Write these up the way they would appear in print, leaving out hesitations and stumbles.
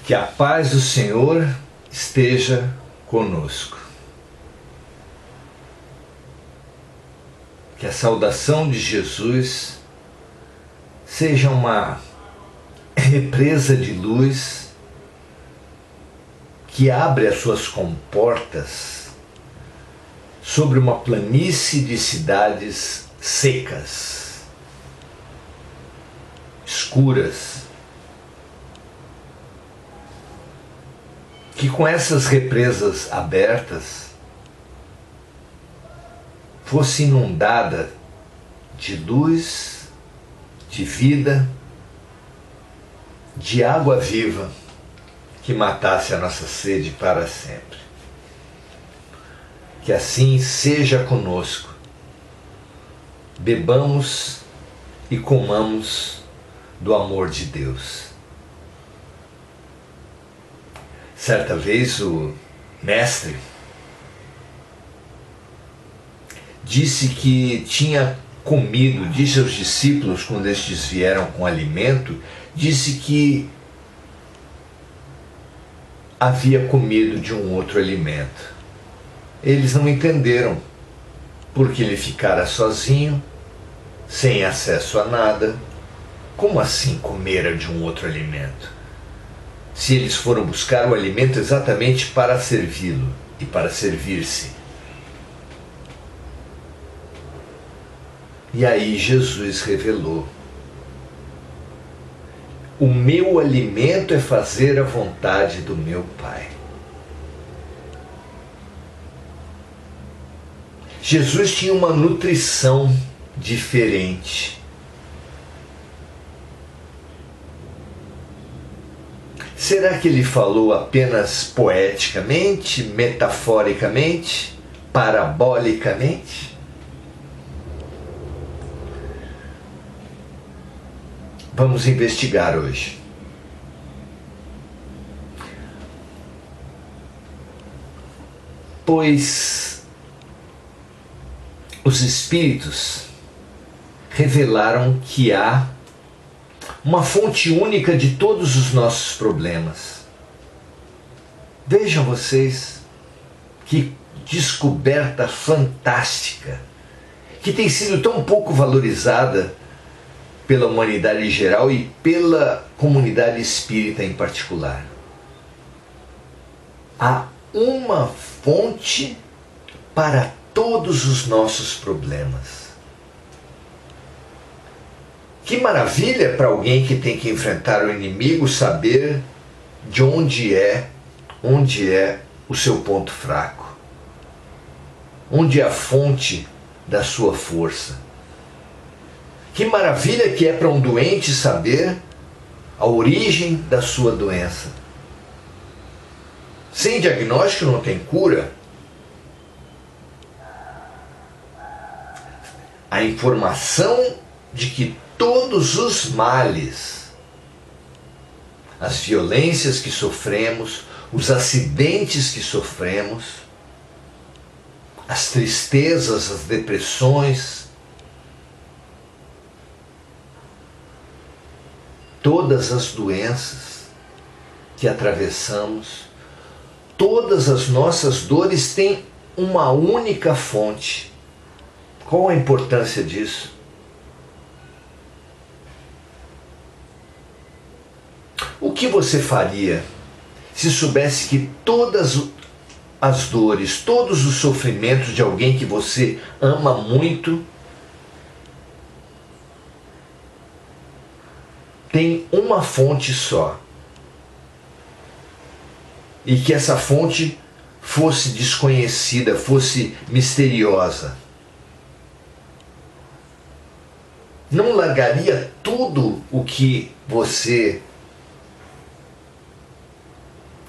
Que a paz do Senhor esteja conosco. Que a saudação de Jesus seja uma represa de luz que abre as suas comportas sobre uma planície de cidades secas, escuras, que com essas represas abertas fosse inundada de luz, de vida, de água viva que matasse a nossa sede para sempre. Que assim seja conosco. Bebamos e comamos do amor de Deus. Certa vez o mestre disse que tinha comido, disse aos discípulos quando estes vieram com alimento, disse que havia comido de um outro alimento. Eles não entenderam, porque ele ficara sozinho, sem acesso a nada. Como assim comera de um outro alimento? Se eles foram buscar o alimento exatamente para servi-lo e para servir-se. E aí Jesus revelou: o meu alimento é fazer a vontade do meu Pai. Jesus tinha uma nutrição diferente. Será que ele falou apenas poeticamente, metaforicamente, parabolicamente? Vamos investigar hoje. Pois os Espíritos revelaram que há uma fonte única de todos os nossos problemas. Vejam vocês que descoberta fantástica, que tem sido tão pouco valorizada pela humanidade em geral e pela comunidade espírita em particular. Há uma fonte para todos os nossos problemas. Que maravilha para alguém que tem que enfrentar o inimigo saber de onde é o seu ponto fraco. Onde é a fonte da sua força. Que maravilha que é para um doente saber a origem da sua doença. Sem diagnóstico não tem cura. A informação de que todos os males, as violências que sofremos, os acidentes que sofremos, as tristezas, as depressões, todas as doenças que atravessamos, todas as nossas dores têm uma única fonte. Qual a importância disso? O que você faria se soubesse que todas as dores, todos os sofrimentos de alguém que você ama muito tem uma fonte só? E que essa fonte fosse desconhecida, fosse misteriosa. Não largaria tudo o que você,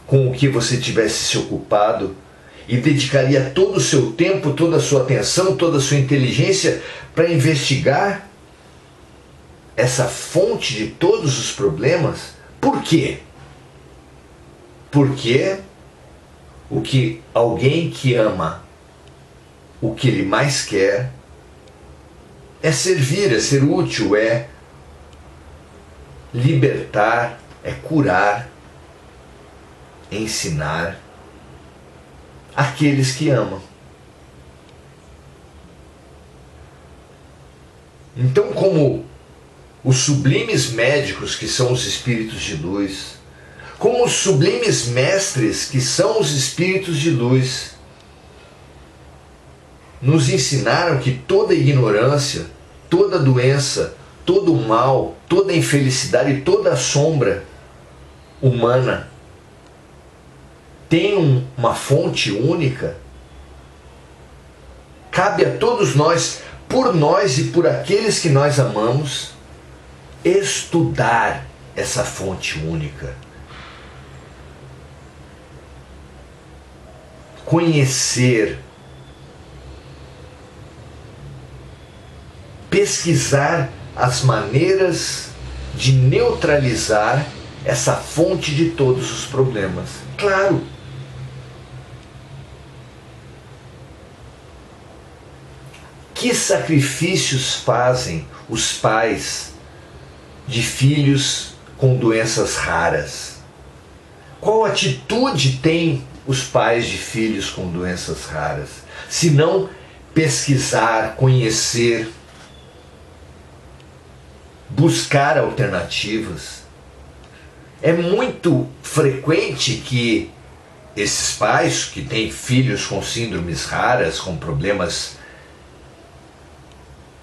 com o que você tivesse se ocupado, e dedicaria todo o seu tempo, toda a sua atenção, toda a sua inteligência para investigar essa fonte de todos os problemas? Por quê? Porque o que alguém que ama, o que ele mais quer é servir, é ser útil, é libertar, é curar, ensinar aqueles que amam. Então, como os sublimes médicos, que são os espíritos de luz, como os sublimes mestres, que são os espíritos de luz, nos ensinaram que toda ignorância, toda doença, todo mal, toda infelicidade e toda sombra humana tem uma fonte única, cabe a todos nós, por nós e por aqueles que nós amamos, estudar essa fonte única. Conhecer, pesquisar as maneiras de neutralizar essa fonte de todos os problemas. Claro. Que sacrifícios fazem os pais de filhos com doenças raras? Qual atitude têm os pais de filhos com doenças raras? Se não pesquisar, conhecer, buscar alternativas. É muito frequente que esses pais que têm filhos com síndromes raras, com problemas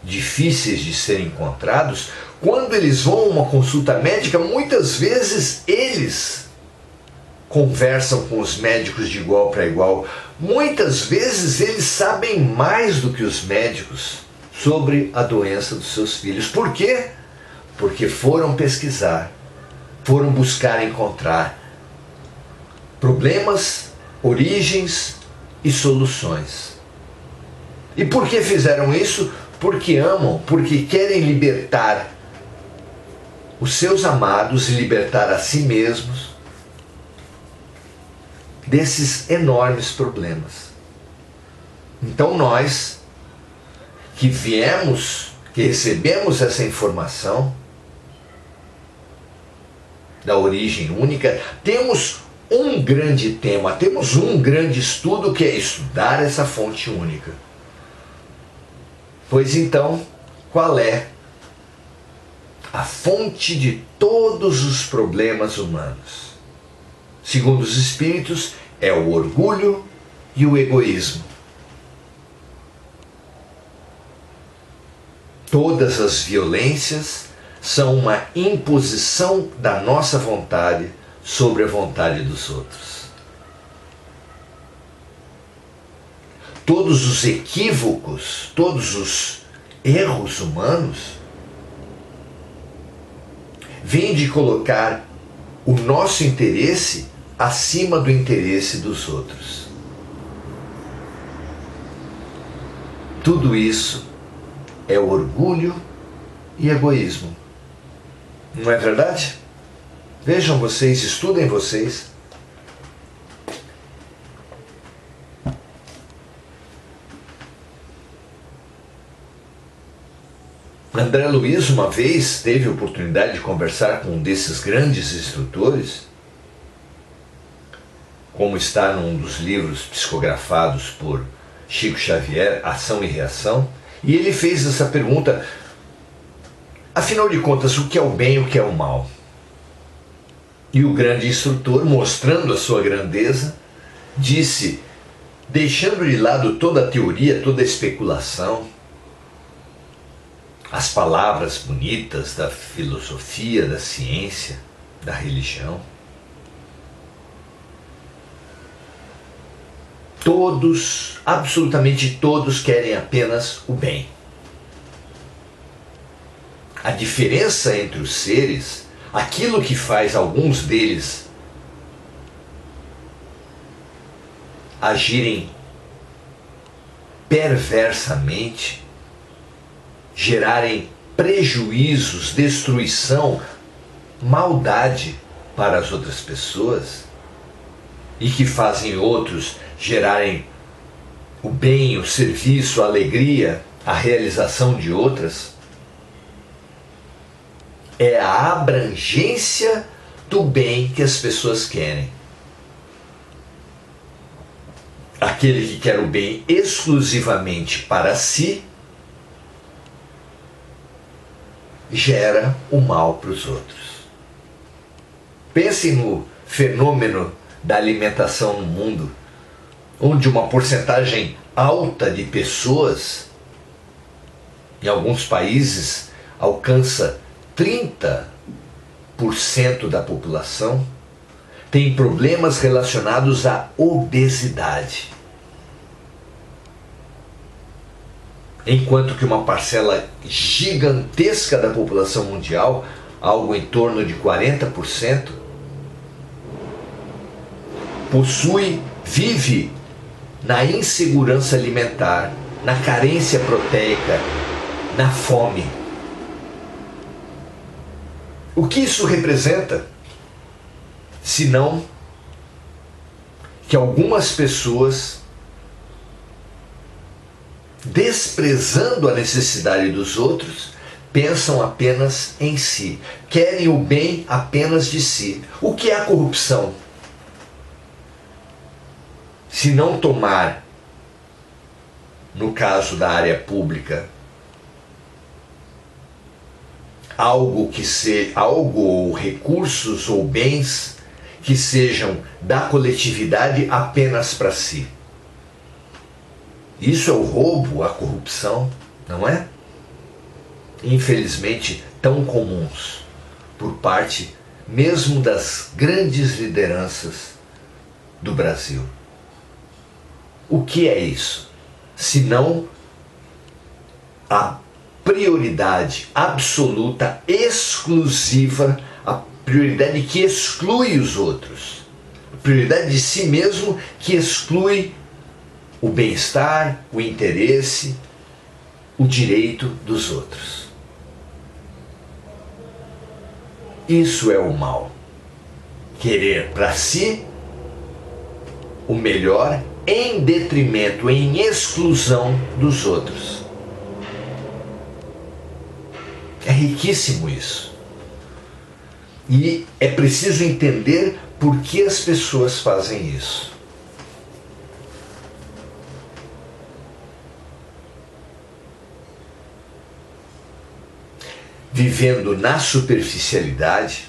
difíceis de serem encontrados, quando eles vão a uma consulta médica, muitas vezes eles conversam com os médicos de igual para igual. Muitas vezes eles sabem mais do que os médicos sobre a doença dos seus filhos. Por quê? Porque foram pesquisar, foram buscar encontrar problemas, origens e soluções. E por que fizeram isso? Porque amam, porque querem libertar os seus amados e libertar a si mesmos desses enormes problemas. Então nós, que viemos, que recebemos essa informação da origem única, temos um grande tema, temos um grande estudo, que é estudar essa fonte única. Pois então, qual é a fonte de todos os problemas humanos? Segundo os espíritos, é o orgulho e o egoísmo. Todas as violências são uma imposição da nossa vontade sobre a vontade dos outros. Todos os equívocos, todos os erros humanos vêm de colocar o nosso interesse acima do interesse dos outros. Tudo isso é orgulho e egoísmo. Não é verdade? Vejam vocês, estudem vocês. André Luiz uma vez teve a oportunidade de conversar com um desses grandes instrutores, como está num dos livros psicografados por Chico Xavier, Ação e Reação, e ele fez essa pergunta: afinal de contas, o que é o bem e o que é o mal? E o grande instrutor, mostrando a sua grandeza, disse, deixando de lado toda a teoria, toda a especulação, as palavras bonitas da filosofia, da ciência, da religião, todos, absolutamente todos, querem apenas o bem. A diferença entre os seres, aquilo que faz alguns deles agirem perversamente, gerarem prejuízos, destruição, maldade para as outras pessoas, e que fazem outros gerarem o bem, o serviço, a alegria, a realização de outras, é a abrangência do bem que as pessoas querem. aquele que quer o bem exclusivamente para si, gera o mal para os outros. Pense no fenômeno da alimentação no mundo, onde uma porcentagem alta de pessoas, em alguns países, alcança 30% da população, tem problemas relacionados à obesidade. Enquanto que uma parcela gigantesca da população mundial, algo em torno de 40%, vive na insegurança alimentar, na carência proteica, na fome. O que isso representa? Senão que algumas pessoas, desprezando a necessidade dos outros, pensam apenas em si, querem o bem apenas de si. O que é a corrupção? Se não tomar, no caso da área pública, algo ou recursos ou bens que sejam da coletividade apenas para si. Isso é o roubo, a corrupção, não é? Infelizmente, tão comuns por parte mesmo das grandes lideranças do Brasil. O que é isso? Senão a prioridade absoluta, exclusiva, a prioridade que exclui os outros, a prioridade de si mesmo que exclui o bem-estar, o interesse, o direito dos outros. Isso é o mal. Querer para si o melhor em detrimento, em exclusão dos outros. É riquíssimo isso. E é preciso entender por que as pessoas fazem isso. Vivendo na superficialidade,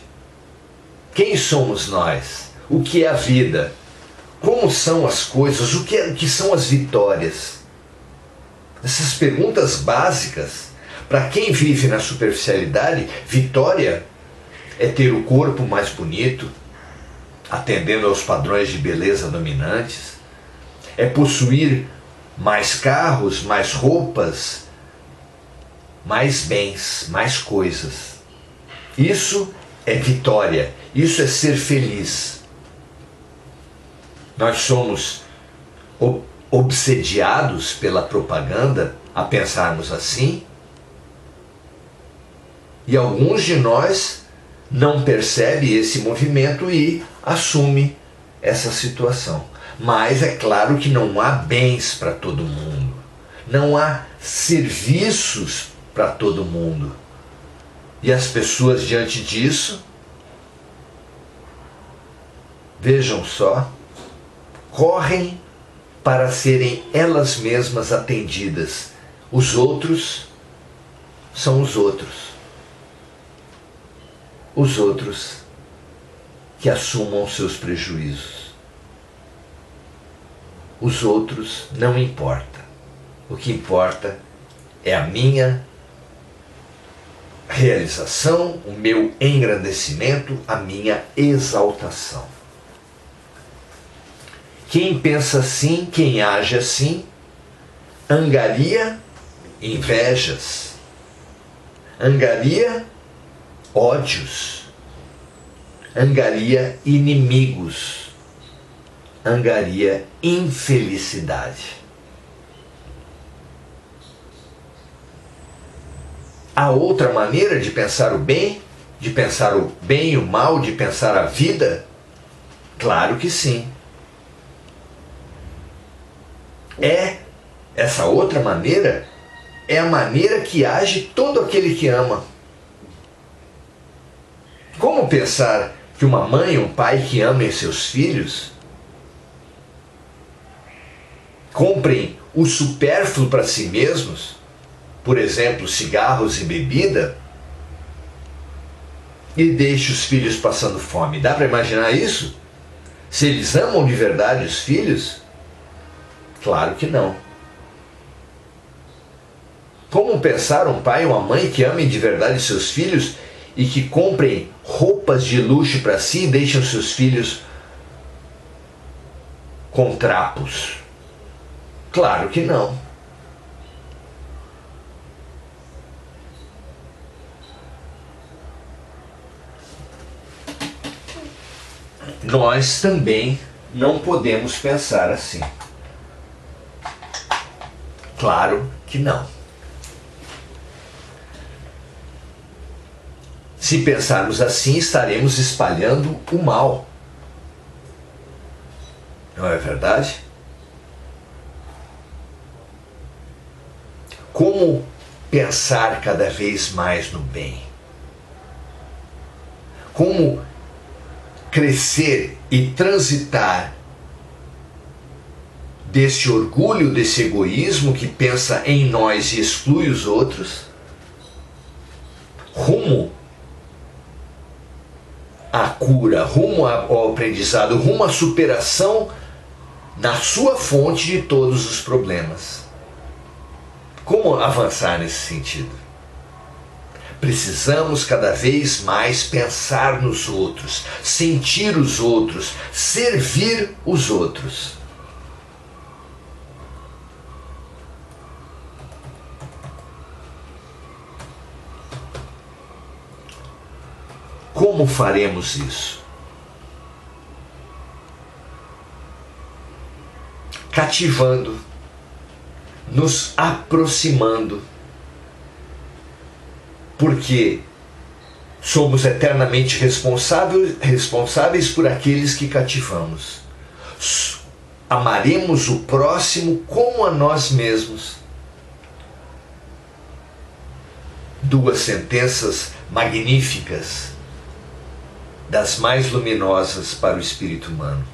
quem somos nós? O que é a vida? Como são as coisas? O que são as vitórias? Essas perguntas básicas, para quem vive na superficialidade, vitória é ter o corpo mais bonito, atendendo aos padrões de beleza dominantes, é possuir mais carros, mais roupas, mais bens, mais coisas. Isso é vitória, isso é ser feliz. Nós somos obsediados pela propaganda a pensarmos assim, e alguns de nós não percebem esse movimento e assume essa situação. Mas é claro que não há bens para todo mundo, não há serviços para todo mundo. E as pessoas diante disso, vejam só, correm para serem elas mesmas atendidas. Os outros são os outros. Os outros que assumam seus prejuízos. Os outros não importa. O que importa é a minha realização, o meu engrandecimento, a minha exaltação. Quem pensa assim, quem age assim, angaria invejas, angaria ódios, angaria inimigos, angaria infelicidade. Há outra maneira de pensar o bem? De pensar o bem e o mal? De pensar a vida? Claro que sim. Essa outra maneira é a maneira que age todo aquele que ama. Como pensar que uma mãe e um pai que amem seus filhos comprem o supérfluo para si mesmos, por exemplo, cigarros e bebida, e deixe os filhos passando fome. Dá para imaginar isso? Se eles amam de verdade os filhos? Claro que não. Como pensar um pai ou uma mãe que amem de verdade seus filhos e que comprem roupas de luxo para si e deixem seus filhos com trapos? Claro que não. Nós também não podemos pensar assim. Claro que não. Se pensarmos assim, estaremos espalhando o mal. Não é verdade? Como pensar cada vez mais no bem? Como crescer e transitar desse orgulho, desse egoísmo que pensa em nós e exclui os outros, rumo à cura, rumo ao aprendizado, rumo à superação na sua fonte de todos os problemas. Como avançar nesse sentido? Precisamos cada vez mais pensar nos outros, sentir os outros, servir os outros. Como faremos isso? Cativando, nos aproximando, porque somos eternamente responsáveis por aqueles que cativamos. Amaremos o próximo como a nós mesmos. Duas sentenças magníficas, das mais luminosas para o espírito humano.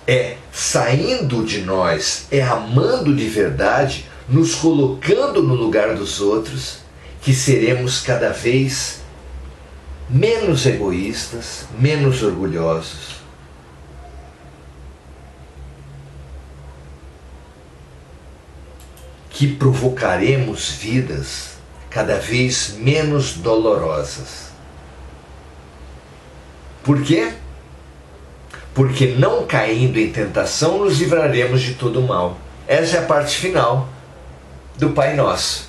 É saindo de nós, é amando de verdade, nos colocando no lugar dos outros, que seremos cada vez menos egoístas, menos orgulhosos. Que provocaremos vidas cada vez menos dolorosas. Por quê? Porque não caindo em tentação nos livraremos de todo o mal. Essa é a parte final do Pai Nosso.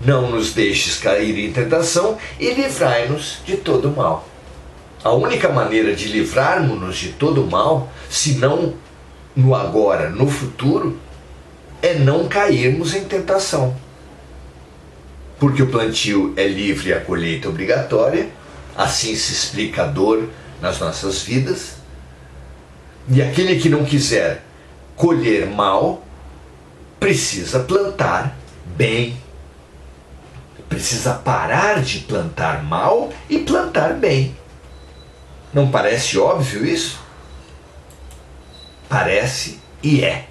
Não nos deixes cair em tentação e livrai-nos de todo o mal. A única maneira de livrarmos-nos de todo o mal, se não no agora, no futuro, é não cairmos em tentação. Porque o plantio é livre e a colheita obrigatória, assim se explica a dor nas nossas vidas. E aquele que não quiser colher mal, precisa plantar bem. Precisa parar de plantar mal e plantar bem. Não parece óbvio isso? Parece e é.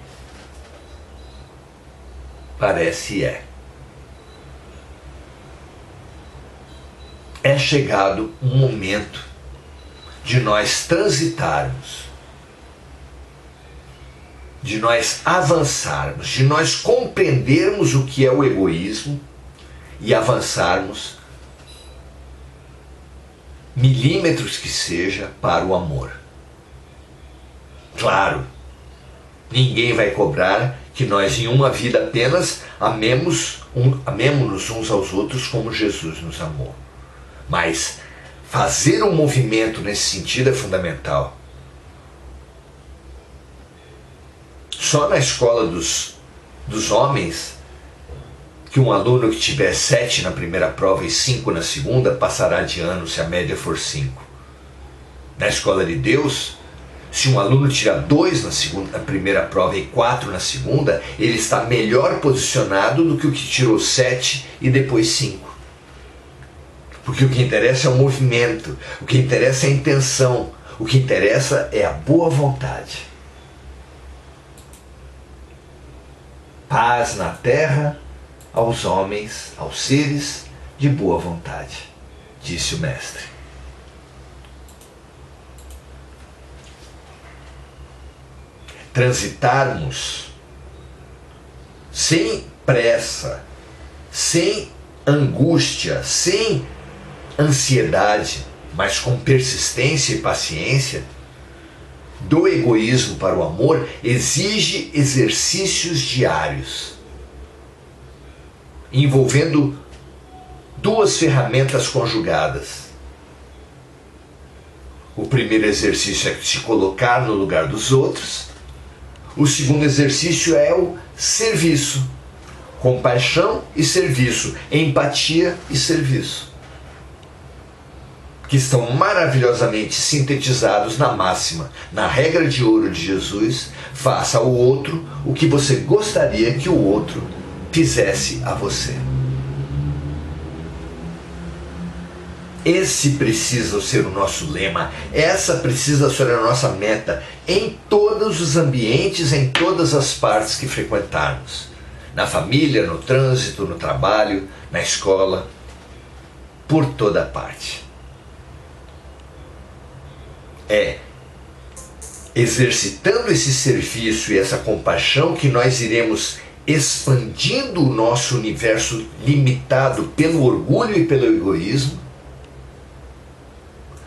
Parece e é. É chegado um momento de nós transitarmos, de nós avançarmos, de nós compreendermos o que é o egoísmo e avançarmos, milímetros que seja, para o amor. Claro, ninguém vai cobrar que nós em uma vida apenas amemos-nos uns aos outros como Jesus nos amou. Mas fazer um movimento nesse sentido é fundamental. Só na escola dos homens, que um aluno que tiver 7 na primeira prova e 5 na segunda, passará de ano se a média for 5. Na escola de Deus, se um aluno tirar 2 na primeira prova e 4 na segunda, ele está melhor posicionado do que o que tirou 7 e depois 5. Porque o que interessa é o movimento, o que interessa é a intenção, O que interessa é a boa vontade. Paz na terra aos homens, aos seres de boa vontade, disse o Mestre. Transitarmos sem pressa, sem angústia, sem ansiedade, mas com persistência e paciência, do egoísmo para o amor, exige exercícios diários, envolvendo duas ferramentas conjugadas. O primeiro exercício é se colocar no lugar dos outros. O segundo exercício é o serviço. Compaixão e serviço. Empatia e serviço. Que estão maravilhosamente sintetizados na máxima, na regra de ouro de Jesus: faça ao outro o que você gostaria que o outro fizesse a você. Esse precisa ser o nosso lema, essa precisa ser a nossa meta em todos os ambientes, em todas as partes que frequentarmos. Na família, no trânsito, no trabalho, na escola, por toda parte. É exercitando esse serviço e essa compaixão que nós iremos expandindo o nosso universo limitado pelo orgulho e pelo egoísmo,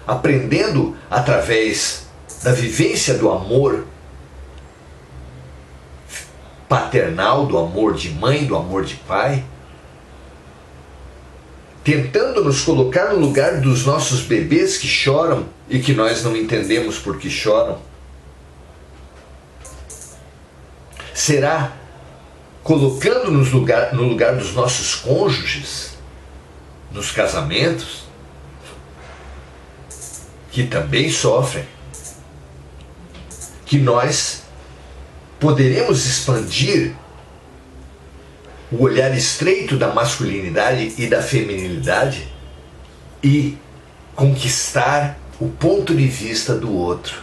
aprendendo através da vivência do amor paternal, do amor de mãe, do amor de pai, tentando nos colocar no lugar dos nossos bebês que choram e que nós não entendemos por que choram. Será colocando-nos no lugar dos nossos cônjuges, nos casamentos, que também sofrem, que nós poderemos expandir o olhar estreito da masculinidade e da feminilidade e conquistar o ponto de vista do outro.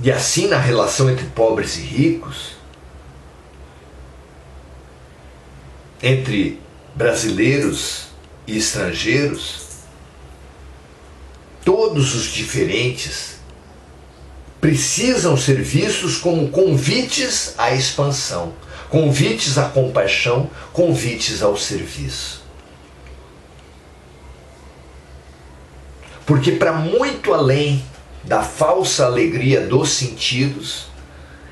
E assim, na relação entre pobres e ricos, entre brasileiros e estrangeiros, todos os diferentes precisam ser vistos como convites à expansão, convites à compaixão, convites ao serviço. Porque para muito além da falsa alegria dos sentidos,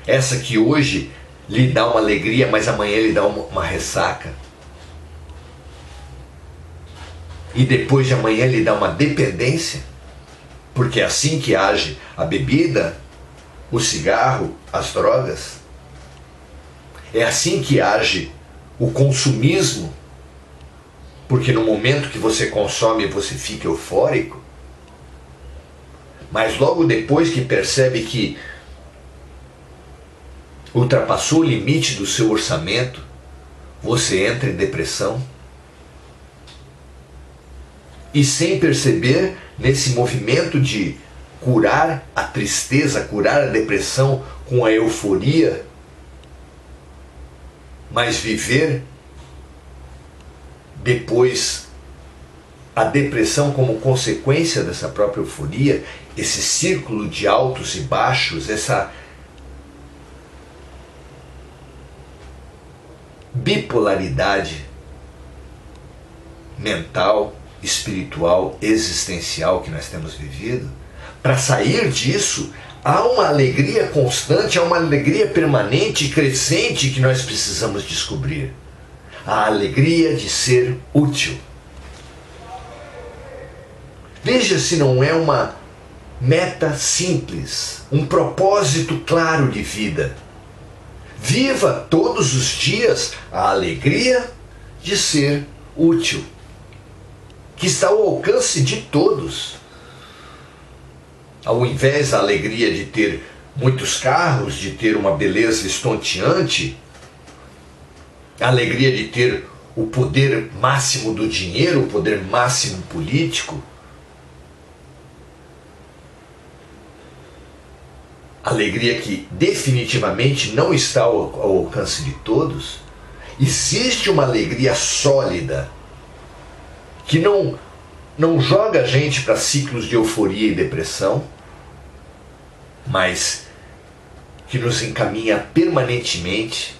essa que hoje lhe dá uma alegria, mas amanhã lhe dá uma ressaca, e depois de amanhã lhe dá uma dependência, porque é assim que age a bebida, o cigarro, as drogas. É assim que age o consumismo, porque no momento que você consome você fica eufórico, mas logo depois que percebe que ultrapassou o limite do seu orçamento, você entra em depressão. E sem perceber, nesse movimento de curar a tristeza, curar a depressão com a euforia, mas viver depois a depressão como consequência dessa própria euforia, esse círculo de altos e baixos, essa bipolaridade mental, espiritual, existencial que nós temos vivido. Para sair disso, há uma alegria constante, há uma alegria permanente e crescente que nós precisamos descobrir. A alegria de ser útil. Veja se não é uma meta simples, um propósito claro de vida. Viva todos os dias a alegria de ser útil, que está ao alcance de todos. Ao invés da alegria de ter muitos carros, de ter uma beleza estonteante, a alegria de ter o poder máximo do dinheiro, o poder máximo político, alegria que definitivamente não está ao alcance de todos, existe uma alegria sólida que não joga a gente para ciclos de euforia e depressão, mas que nos encaminha permanentemente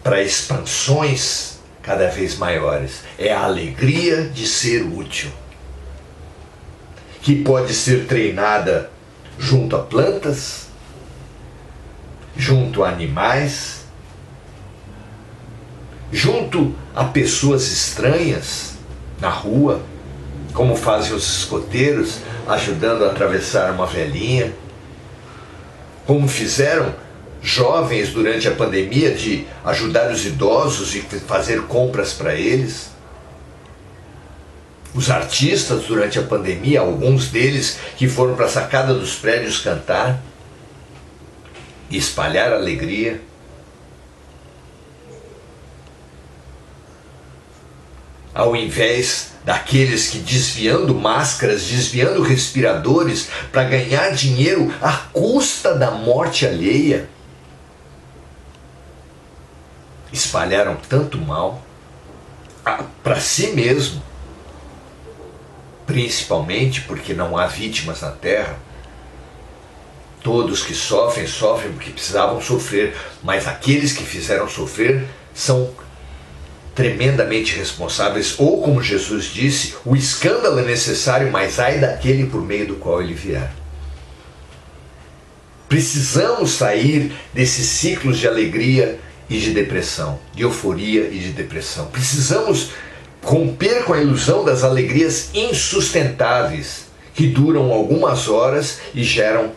para expansões cada vez maiores. É a alegria de ser útil, que pode ser treinada junto a plantas, junto a animais, junto a pessoas estranhas na rua, como fazem os escoteiros, ajudando a atravessar uma velhinha, como fizeram jovens durante a pandemia de ajudar os idosos e fazer compras para eles. Os artistas durante a pandemia, alguns deles que foram para a sacada dos prédios cantar e espalhar alegria. Ao invés daqueles que desviando máscaras, desviando respiradores para ganhar dinheiro à custa da morte alheia, espalharam tanto mal para si mesmo, principalmente porque não há vítimas na Terra. Todos que sofrem, sofrem porque precisavam sofrer, mas aqueles que fizeram sofrer são tremendamente responsáveis, ou como Jesus disse, o escândalo é necessário, mas ai daquele por meio do qual ele vier. Precisamos sair desses ciclos de alegria e de depressão, de euforia e de depressão. Precisamos romper com a ilusão das alegrias insustentáveis que duram algumas horas e geram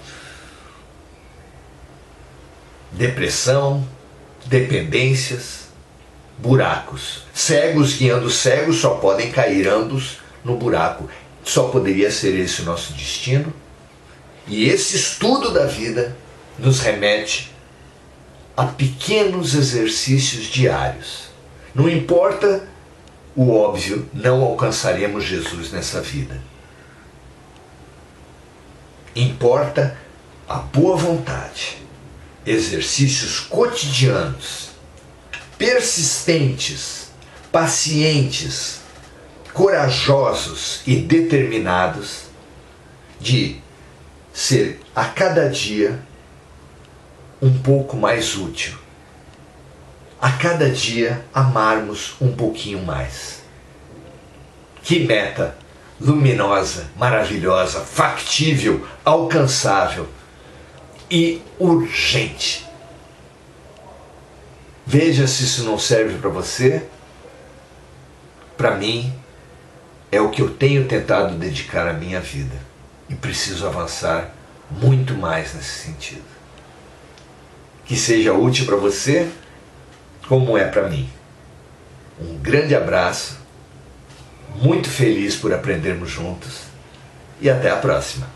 depressão, dependências, buracos. Cegos guiando cegos só podem cair ambos no buraco. Só poderia ser esse o nosso destino. E esse estudo da vida nos remete a pequenos exercícios diários. Não importa o óbvio, não alcançaremos Jesus nessa vida. Importa a boa vontade, exercícios cotidianos, persistentes, pacientes, corajosos e determinados de ser a cada dia um pouco mais útil. A cada dia amarmos um pouquinho mais. Que meta luminosa, maravilhosa, factível, alcançável e urgente. Veja se isso não serve para você. Para mim, é o que eu tenho tentado dedicar a minha vida. E preciso avançar muito mais nesse sentido. Que seja útil para você, como é para mim. Um grande abraço, muito feliz por aprendermos juntos e até a próxima.